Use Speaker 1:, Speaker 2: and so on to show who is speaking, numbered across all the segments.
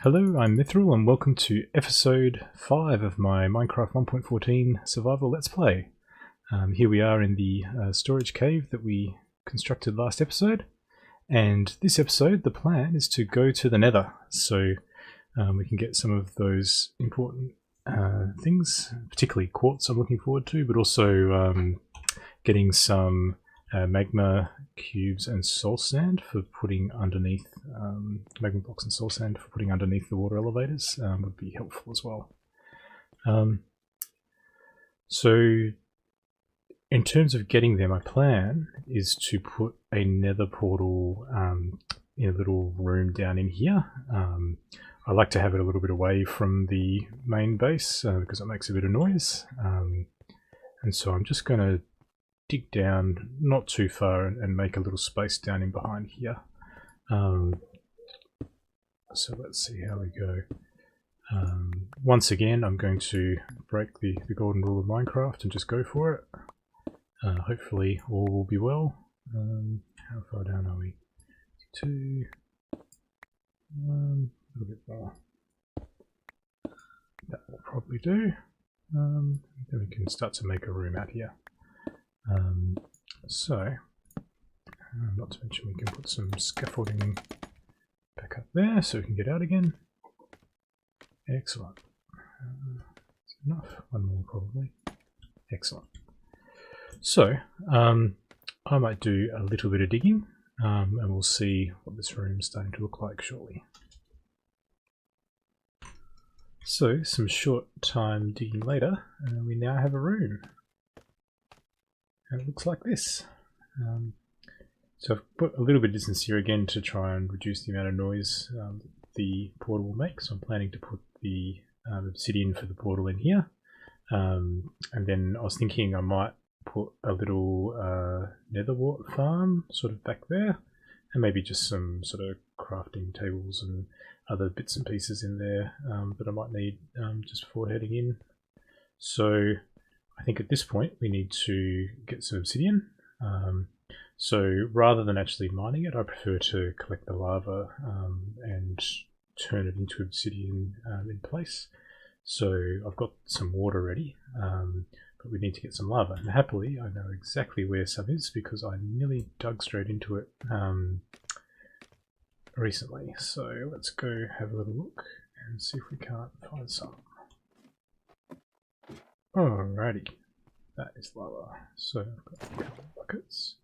Speaker 1: Hello, I'm Mithril and welcome to episode 5 of my Minecraft 1.14 survival let's play. Here we are in the storage cave that we constructed last episode, and this episode the plan is to go to the Nether so we can get some of those important things, particularly quartz I'm looking forward to, but also getting some magma cubes and soul sand for putting underneath magma blocks and soul sand for putting underneath the water elevators would be helpful as well. So in terms of getting there, my plan is to put a nether portal in a little room down in here. I like to have it a little bit away from the main base because it makes a bit of noise, and so I'm just going to dig down not too far and make a little space down in behind here. So let's see how we go. Once again, I'm going to break the golden rule of Minecraft and just go for it. Hopefully all will be well. How far down are we? 2, 1, a little bit more. That will probably do. Then we can start to make a room out here. Not to mention we can put some scaffolding back up there so we can get out again. Excellent. That's enough. One more probably. Excellent. So, I might do a little bit of digging and we'll see what this room's starting to look like shortly. So, some short time digging later, we now have a room. And it looks like this. So I've put a little bit of distance here again to try and reduce the amount of noise the portal will make. So I'm planning to put the obsidian for the portal in here. And then I was thinking I might put a little nether wart farm sort of back there. And maybe just some sort of crafting tables and other bits and pieces in there that I might need just before heading in. So I think at this point we need to get some obsidian. So rather than actually mining it, I prefer to collect the lava and turn it into obsidian in place. So I've got some water ready, but we need to get some lava. And happily, I know exactly where some is because I nearly dug straight into it recently. So let's go have a little look and see if we can't find some. Alrighty, that is lava. So I've got a couple of buckets.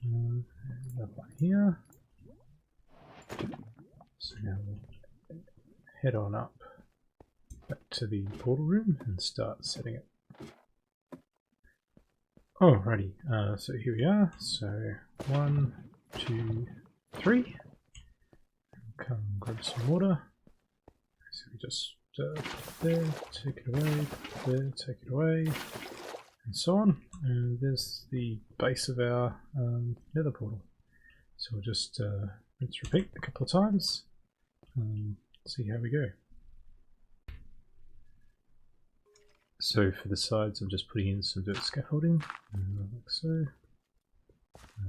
Speaker 1: Another one here. So now we'll head on up back to the portal room and start setting it. Alrighty, so here we are. So 1, 2, 3. Come grab some water. So we just there, take it away, there, take it away, and so on. And there's the base of our nether portal. So we'll just rinse repeat a couple of times and see how we go. So for the sides I'm just putting in some dirt scaffolding, like so.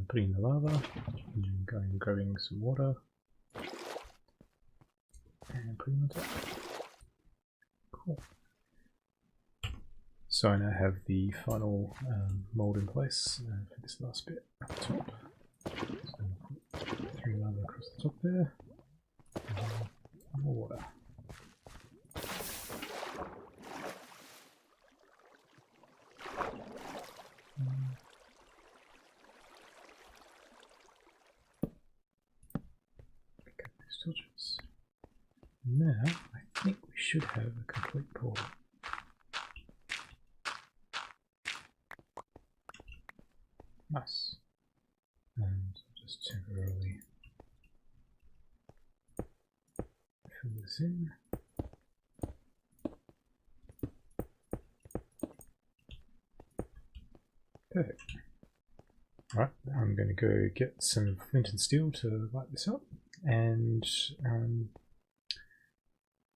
Speaker 1: Putting in the lava, and going and grabbing some water, and putting it on top. Cool. So I now have the final mould in place for this last bit up the top. So put 3 lava across the top there, and more water. Pick up these torches. Now I think we should have a complete portal. Nice. And just temporarily fill this in. Perfect. Alright, I'm going to go get some flint and steel to light this up and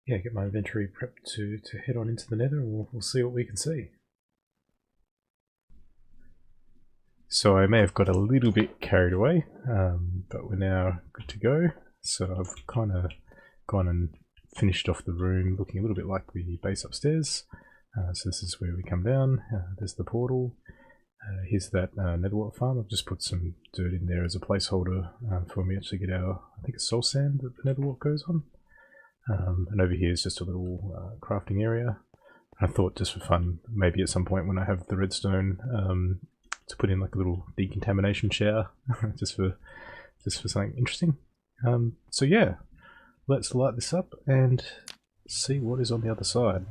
Speaker 1: yeah, get my inventory prepped to head on into the nether and we'll see what we can see. So I may have got a little bit carried away, but we're now good to go. So I've kind of gone and finished off the room looking a little bit like the base upstairs. So this is where we come down. There's the portal. Here's that netherwort farm. I've just put some dirt in there as a placeholder for when we actually get our, I think it's soul sand that the netherwort goes on. And over here is just a little crafting area. I thought just for fun, maybe at some point when I have the redstone, to put in like a little decontamination shower, just for something interesting. So yeah, let's light this up and see what is on the other side.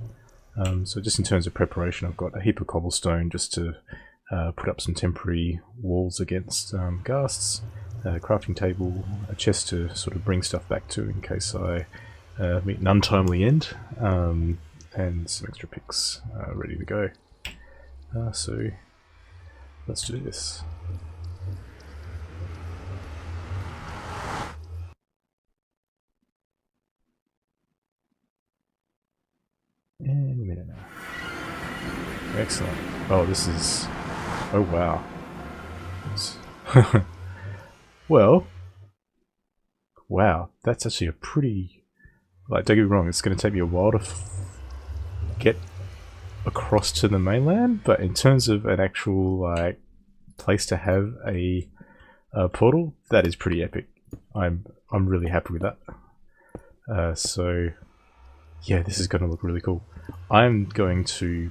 Speaker 1: So just in terms of preparation, I've got a heap of cobblestone just to put up some temporary walls against ghasts, a crafting table, a chest to sort of bring stuff back to in case I meet an untimely end, and some extra picks ready to go. So let's do this. Any minute now. Excellent. Oh, this is... Oh, wow. Well, wow, that's actually a pretty... Like, don't get me wrong, it's going to take me a while to get across to the mainland, but in terms of an actual, like, place to have a portal, that is pretty epic. I'm really happy with that. So, yeah, this is going to look really cool. I'm going to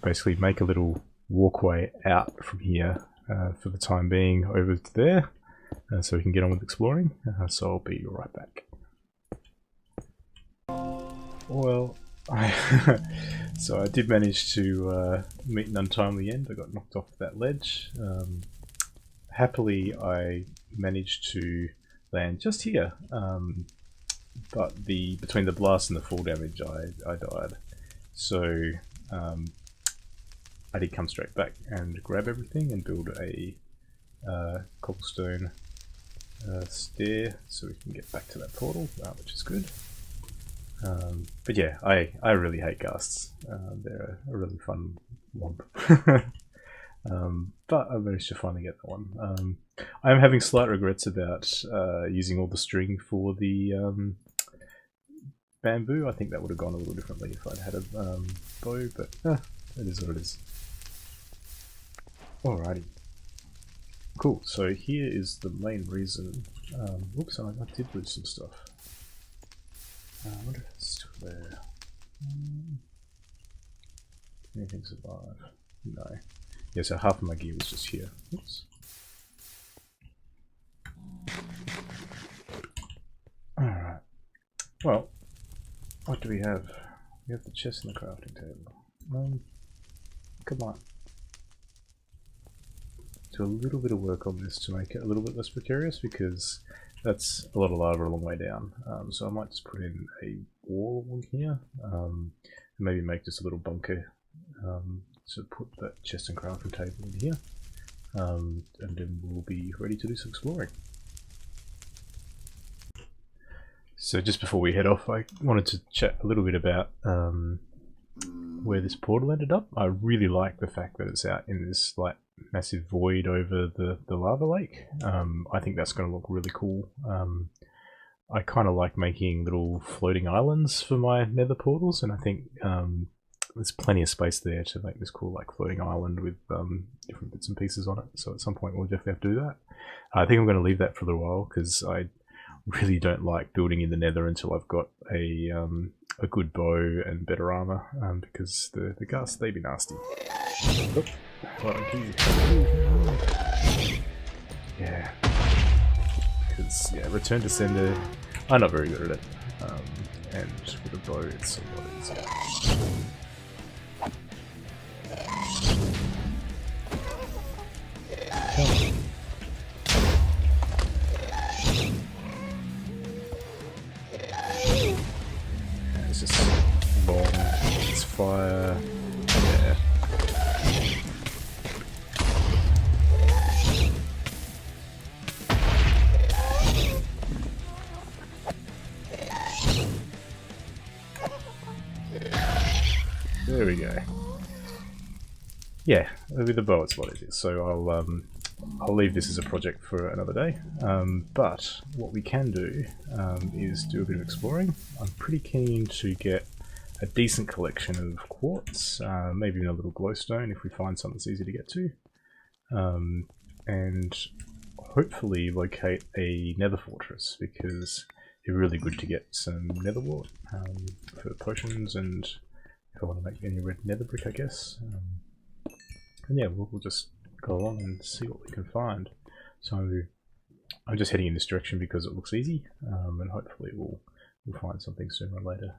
Speaker 1: basically make a little walkway out from here for the time being over to there, so we can get on with exploring. So I'll be right back. Well, so I did manage to meet an untimely end. I got knocked off that ledge. Happily, I managed to land just here, but between the blast and the fall damage, I died. So I did come straight back and grab everything and build a cobblestone stair so we can get back to that portal, which is good. But yeah, I really hate ghasts. They're a really fun mob. But I managed to finally get that one. I am having slight regrets about using all the string for the bamboo. I think that would have gone a little differently if I'd had a bow, but it is what it is. Alrighty. Cool, so here is the main reason. Whoops, I did lose some stuff. I wonder if it's still there. Anything survive? No. Yeah, so half of my gear was just here. Oops. Alright. Well, what do we have? We have the chest and the crafting table. Come on. Do a little bit of work on this to make it a little bit less precarious, because that's a lot of lava a long way down. So I might just put in a wall along here, and maybe make just a little bunker to put that chest and crafting table in here, and then we'll be ready to do some exploring. So just before we head off, I wanted to chat a little bit about where this portal ended up. I really like the fact that it's out in this like massive void over the lava lake. I think that's going to look really cool. I kind of like making little floating islands for my nether portals, and I think there's plenty of space there to make this cool like floating island with different bits and pieces on it. So at some point we'll definitely have to do that. I think I'm going to leave that for a little while, because I really don't like building in the nether until I've got a good bow and better armor, because the ghasts, they be nasty. Oh, yeah, because yeah, return to sender, I'm not very good at it, and with a bow it's a lot easier. Come on. It's just long, it's fire, yeah. There we go. Yeah, with the bow it's a lot easier. So I'll I'll leave this as a project for another day, but what we can do is do a bit of exploring. I'm pretty keen to get a decent collection of quartz, maybe even a little glowstone if we find something that's easy to get to, and hopefully locate a nether fortress, because it's really good to get some nether wart for potions, and if I want to make any red nether brick, I guess. And yeah, we'll just go along and see what we can find. So I'm just heading in this direction because it looks easy, and hopefully we'll find something sooner or later.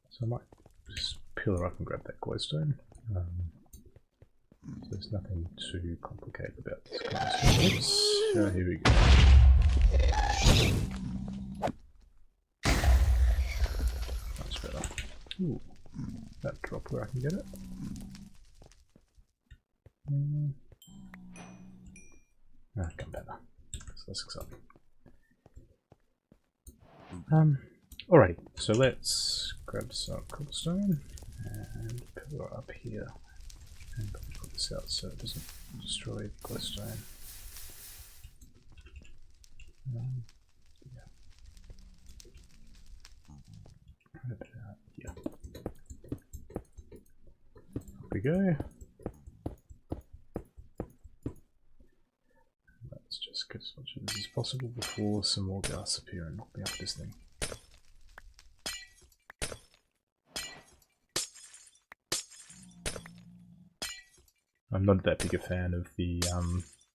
Speaker 1: So I might just pillar up and grab that glowstone. So there's nothing too complicated about this kind of stuff. Oops. Here we go. Much better. Ooh, that drop where I can get it. Come better. It's less exciting. Alrighty, so let's grab some cobblestone and pillar up here and put this out so it doesn't destroy the glowstone. Yeah. Right about here. Up we go. Let's just get as much of this as possible before some more ghasts appear and knock me off this thing. I'm not that big a fan of the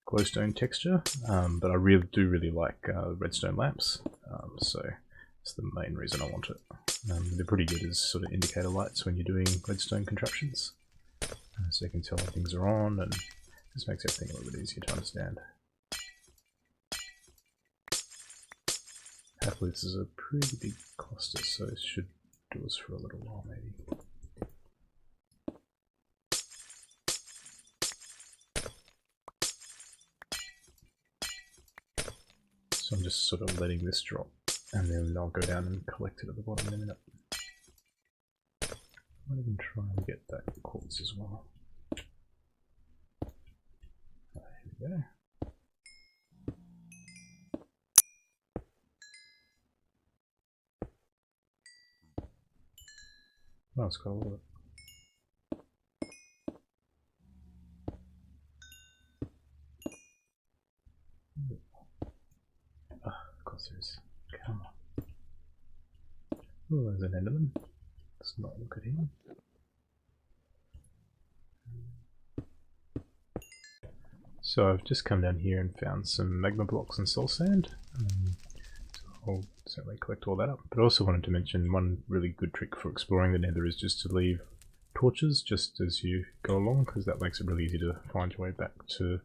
Speaker 1: glowstone texture, but I do really like redstone lamps, so that's the main reason I want it. They're pretty good as sort of indicator lights when you're doing redstone contraptions, so you can tell when things are on, and this makes everything a little bit easier to understand. Happily, this is a pretty big cluster, so it should do us for a little while maybe. So I'm just sort of letting this drop, and then I'll go down and collect it at the bottom in a minute. I might even try and get that quartz as well. Here we go. Oh, it's got a lot of it. Of course there is. Come on. Oh, there's an enderman. Let's not look at him. So I've just come down here and found some magma blocks and soul sand. So I'll certainly collect all that up. But I also wanted to mention one really good trick for exploring the nether is just to leave torches just as you go along, because that makes it really easy to find your way back to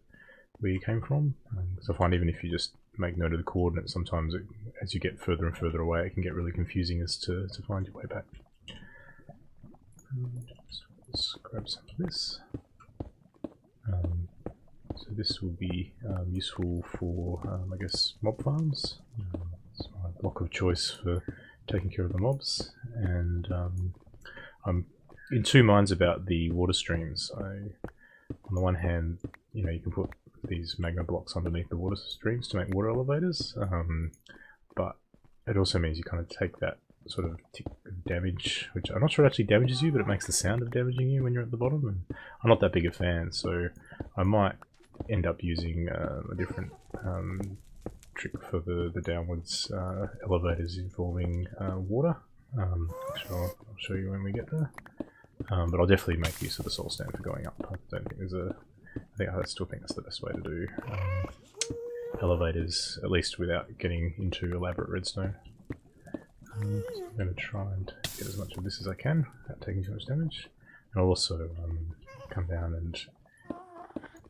Speaker 1: where you came from. So I find even if you just make note of the coordinates, sometimes as you get further and further away it can get really confusing as to find your way back. Let's grab some of this. So this will be useful for, I guess, mob farms. It's my block of choice for taking care of the mobs, and I'm in two minds about the water streams. On the one hand, you know, you can put these magma blocks underneath the water streams to make water elevators, but it also means you kind of take that sort of tick of damage, which I'm not sure it actually damages you, but it makes the sound of damaging you when you're at the bottom, and I'm not that big a fan, so I might end up using a different trick for the downwards elevators involving water, which I'll show you when we get there. But I'll definitely make use of the soul stand for going up. I don't think there's I still think that's the best way to do elevators, at least without getting into elaborate redstone. So I'm going to try and get as much of this as I can without taking too much damage. And I'll also come down and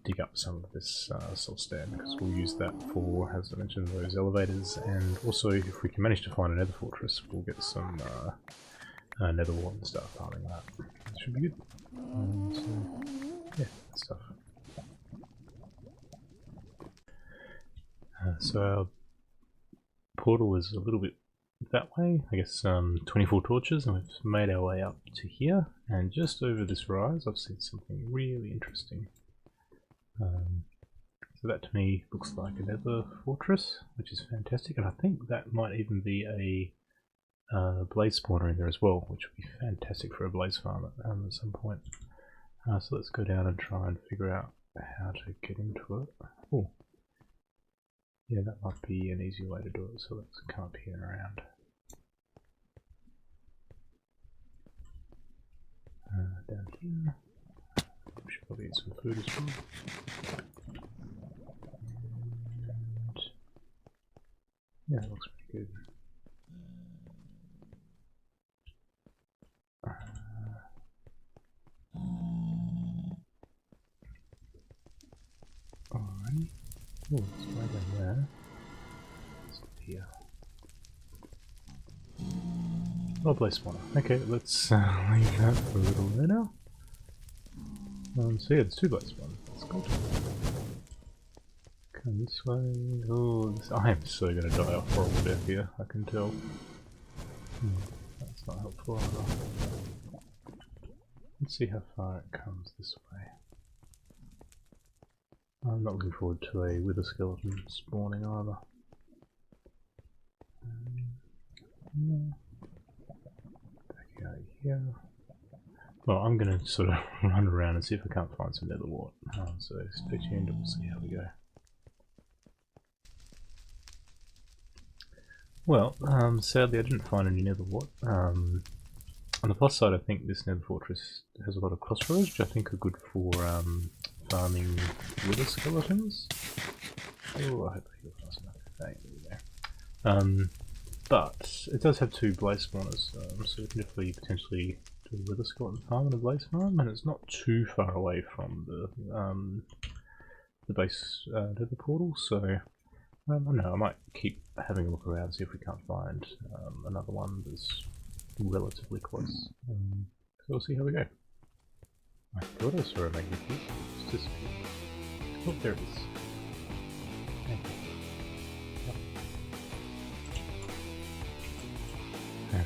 Speaker 1: dig up some of this soul stand, because we'll use that for, as I mentioned, those elevators, and also if we can manage to find a nether fortress, we'll get some nether wart and start farming that. That should be good. So, yeah, that stuff. So our portal is a little bit that way, I guess 24 torches, and we've made our way up to here, and just over this rise I've seen something really interesting. So that to me looks like a nether fortress, which is fantastic, and I think that might even be a blaze spawner in there as well, which would be fantastic for a blaze farm at some point. So let's go down and try and figure out how to get into it. Oh, yeah, that might be an easier way to do it, so let's come up here and around. Down here. We should probably eat some food as well. And yeah, that looks pretty good. Alrighty. Oh, it's way down there. It's up here. Oh, blaze spawner. Okay, let's leave that for a little later. So yeah, there's two blaze spawners. That's good. Come this way. Oh, I am so gonna die a horrible death here, I can tell. That's not helpful either. Let's see how far it comes this way. I'm not looking forward to a wither skeleton spawning either. Back out here. Well, I'm going to sort of run around and see if I can't find some nether wart. So stay tuned and we'll see how we go. Well, sadly I didn't find any nether wart. On the plus side, I think this nether fortress has a lot of crossroads, which I think are good for farming wither skeletons. Oh, I hope I heal fast enough. There we go. But it does have two blaze spawners, so we can definitely potentially do a wither skeleton farm and a blaze farm, and it's not too far away from the base nether portal, so I don't know, I might keep having a look around, see if we can't find another one that's relatively close. So we'll see how we go. I thought I saw a Magma cube. It's disappeared. Oh, there it is. Okay. Yeah.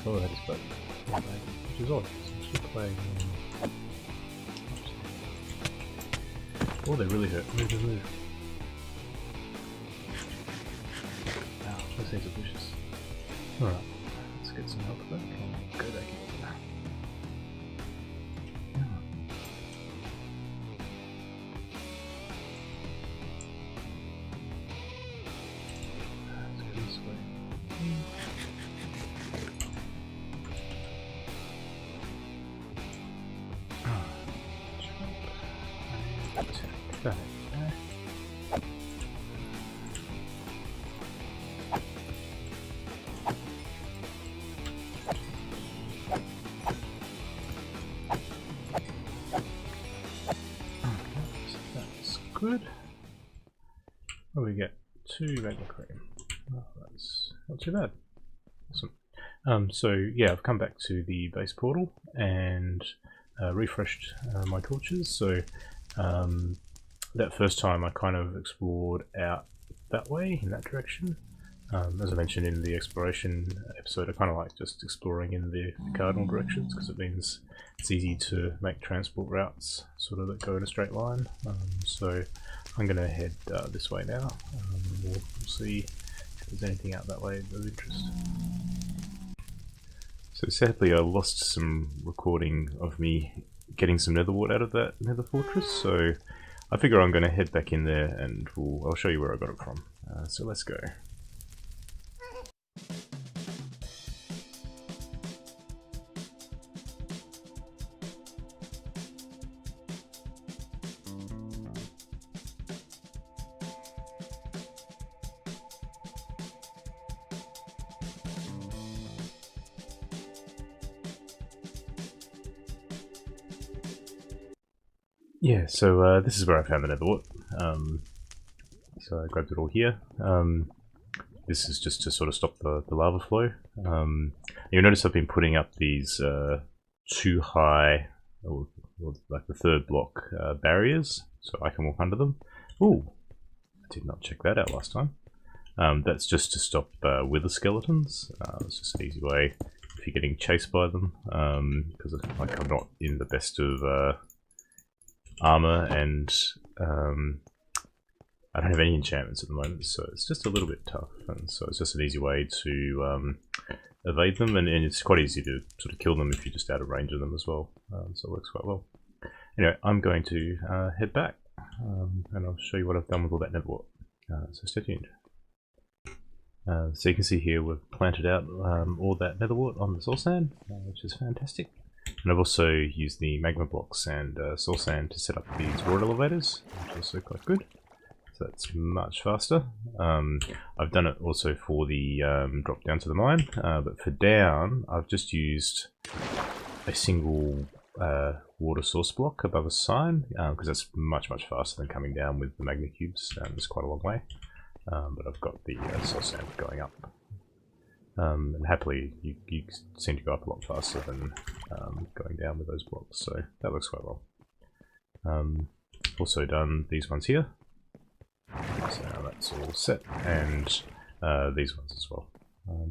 Speaker 1: Oh, that is bad. Which is odd, because I'm still playing. Oh, they really hurt. Move. Ow, those things are vicious. Alright, let's get some help back and go back in. Let's go this way. Take that back. Good. Oh, we get 2 magma cream. Oh, that's not too bad. Awesome. So yeah, I've come back to the base portal and refreshed my torches. So that first time I kind of explored out that way, in that direction. As I mentioned in the exploration episode, I kind of like just exploring in the cardinal directions because it means it's easy to make transport routes sort of that go in a straight line. So I'm going to head this way now. We'll see if there's anything out that way of interest. So sadly I lost some recording of me getting some nether wart out of that nether fortress, so I figure I'm going to head back in there and I'll show you where I got it from. So let's go. Yeah, so this is where I found the nether wart. So I grabbed it all here. This is just to sort of stop the lava flow. You'll notice I've been putting up these 2 high, or like the 3rd block barriers, so I can walk under them. Ooh, I did not check that out last time. That's just to stop wither skeletons. It's just an easy way if you're getting chased by them, because like I'm not in the best of armor, and I don't have any enchantments at the moment, so it's just a little bit tough, and so it's just an easy way to evade them, and it's quite easy to sort of kill them if you're just out of range of them as well, so it works quite well. Anyway, I'm going to head back, and I'll show you what I've done with all that netherwort, so stay tuned. So you can see here we've planted out all that netherwort on the soul sand, which is fantastic. And I've also used the magma blocks and soul sand to set up these ward elevators, which is also quite good. So that's much faster. I've done it also for the drop down to the mine, but for down I've just used a single water source block above a sign, because that's much faster than coming down with the magma cubes. It's quite a long way, but I've got the soul sand going up. And happily, you seem to go up a lot faster than going down with those blocks, so that works quite well. Also done these ones here, so now that's all set, and these ones as well.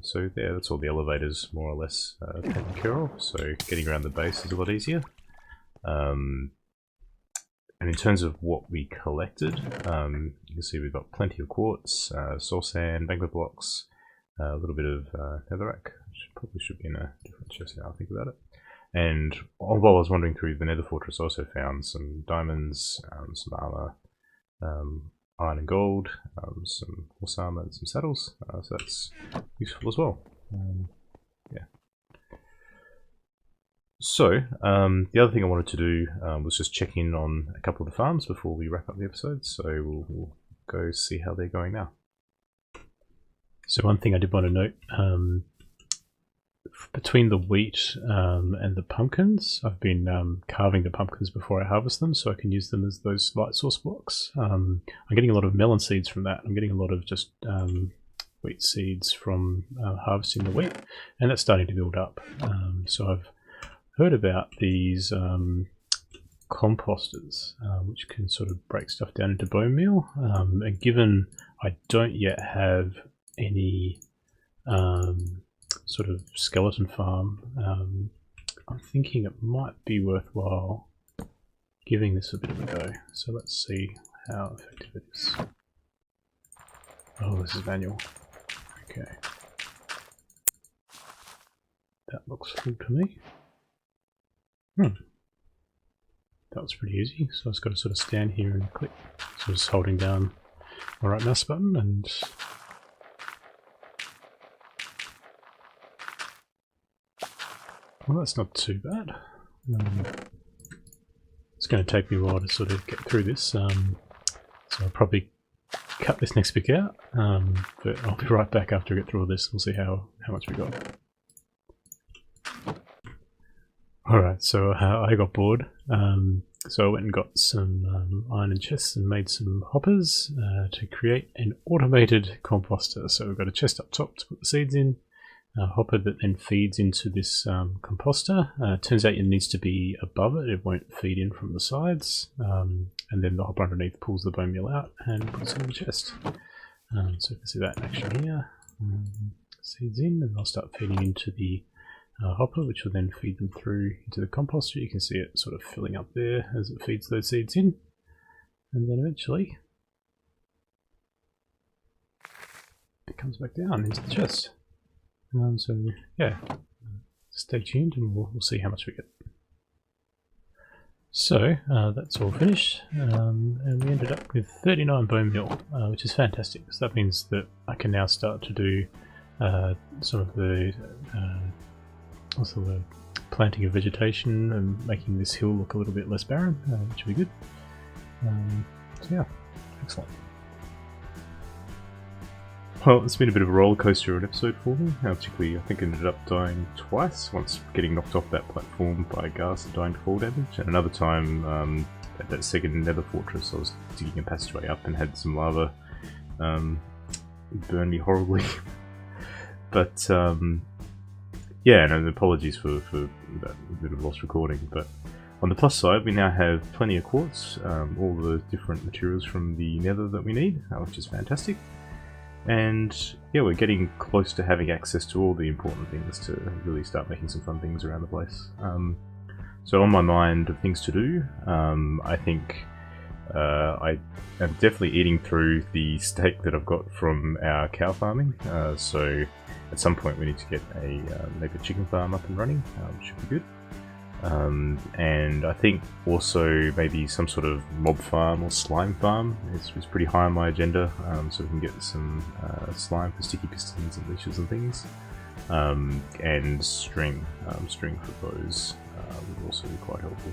Speaker 1: So there, that's all the elevators more or less taken care of, so getting around the base is a lot easier. And in terms of what we collected, you can see we've got plenty of quartz, soul sand, magma blocks, a little bit of netherrack, which probably should be in a different chest now I think about it. And while I was wandering through the nether fortress, I also found some diamonds, some armor, iron and gold, some horse armor and some saddles, so that's useful as well. Yeah. So, the other thing I wanted to do was just check in on a couple of the farms before we wrap up the episode, so we'll go see how they're going now. So one thing I did want to note, between the wheat and the pumpkins, I've been carving the pumpkins before I harvest them, so I can use them as those light source blocks. I'm getting a lot of melon seeds from that. I'm getting a lot of just wheat seeds from harvesting the wheat, and that's starting to build up. So I've heard about these composters, which can sort of break stuff down into bone meal, and given I don't yet have any sort of skeleton farm, I'm thinking it might be worthwhile giving this a bit of a go. So let's see how effective it is. Oh, this is manual. Okay. That looks good to me. That was pretty easy. So I just got to sort of stand here and click. So just holding down my right mouse button and well, that's not too bad. It's going to take me a while to sort of get through this, so I'll probably cut this next bit out, but I'll be right back after I get through all this. We'll see how much we got. Alright, so I got bored, so I went and got some iron and chests and made some hoppers to create an automated composter. So we've got a chest up top to put the seeds in, a hopper that then feeds into this composter. Turns out it needs to be above it, it won't feed in from the sides, and then the hopper underneath pulls the bone meal out and puts it in the chest. So you can see that in action here. Seeds in, and they'll start feeding into the hopper, which will then feed them through into the composter. You can see it sort of filling up there as it feeds those seeds in, and then eventually it comes back down into the chest. So yeah, stay tuned and we'll see how much we get. So that's all finished, and we ended up with 39 bone meal, which is fantastic. So that means that I can now start to do some of the also the planting of vegetation and making this hill look a little bit less barren, which will be good. So yeah, excellent. Well, it's been a bit of a roller coaster of an episode for me. Particularly, I think I ended up dying twice. Once getting knocked off that platform by Ghast and dying to fall damage, and another time at that second nether fortress I was digging a passageway up and had some lava burn me horribly. But yeah, no, apologies for that bit of lost recording, but on the plus side we now have plenty of quartz, all the different materials from the nether that we need, which is fantastic. And yeah, we're getting close to having access to all the important things to really start making some fun things around the place. So on my mind of things to do, I think I am definitely eating through the steak that I've got from our cow farming. So at some point we need to get a maybe a chicken farm up and running, which should be good. And I think also maybe some sort of mob farm or slime farm is pretty high on my agenda, so we can get some slime for sticky pistons and leashes and things, and string for bows would also be quite helpful.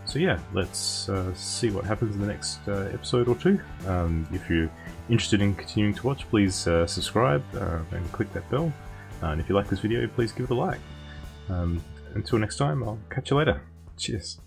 Speaker 1: So yeah, let's see what happens in the next episode or two. If you're interested in continuing to watch, please subscribe and click that bell, and if you like this video, please give it a like. Until next time, I'll catch you later. Cheers.